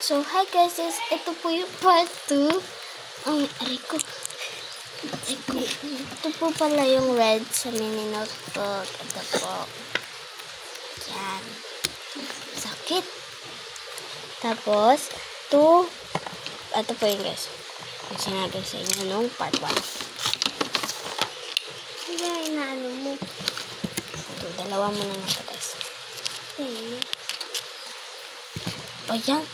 So, hi guys, ito po yung part 2. Ay, aray ko. Ito po pala yung red sa mini notebook. Ito po. Yan. Sakit. Tapos, ito po yung guys. Yung sinabi sa inyo nung part 1. Hindi, inaano mo. Ito, dalawa mo na ito guys. Okay. O yan.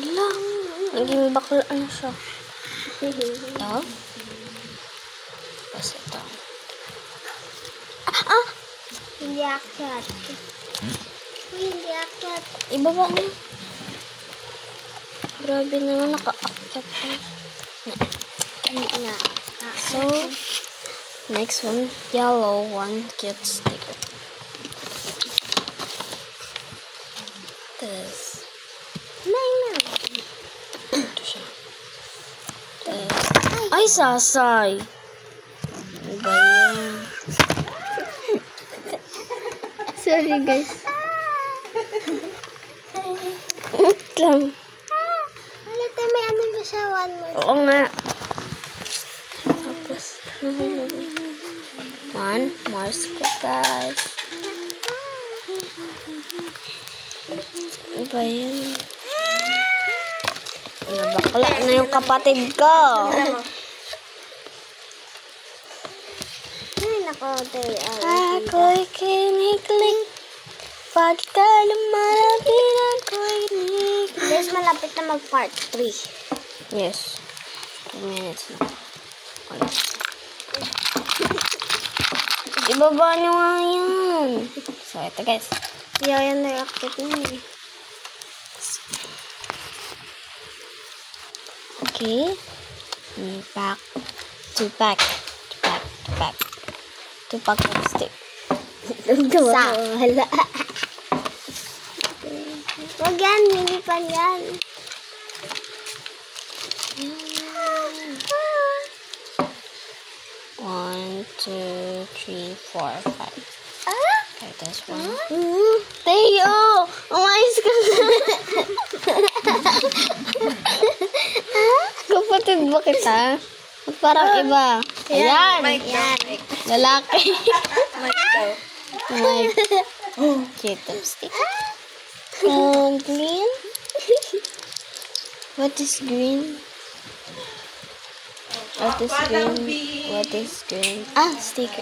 Hala, naging bakla na siya. Ito. Tapos ito. Hindi akyat. Hindi akyat. Ibaba na. Grabe naman, naka-akyat na. So, next one, yellow one, cute sticker. This. Ito siya. This. Ay, sasay. Ano ba yan? Sorry guys. Wait lang. Ulit may ano ba siya? One more. Oo nga. Tapos, one more sticker, guys. Ano ba yan? Bakla na yung kapatid ko. Ay, nako. Ako'y kiniklik. Pagka lumalapit ako'y kiniklik. Guys, malapit na mag-part 3. Yes. 2 minutes na. Okay. Ibaba nyo nga yan. So, ito guys. Yan na reactive na eh. Okay. Two pack lipstick. Isa. Wala. Wag yan, mini pan yan. One, two, three, four, five. Okay, this one. Teo! Umayos ka na. Kapatid ba kita? Parang iba. Ayan. Yan. Lalaki. Mike. Cute lipstick. Green. What is green? What is green? What is green? Ah, sticker.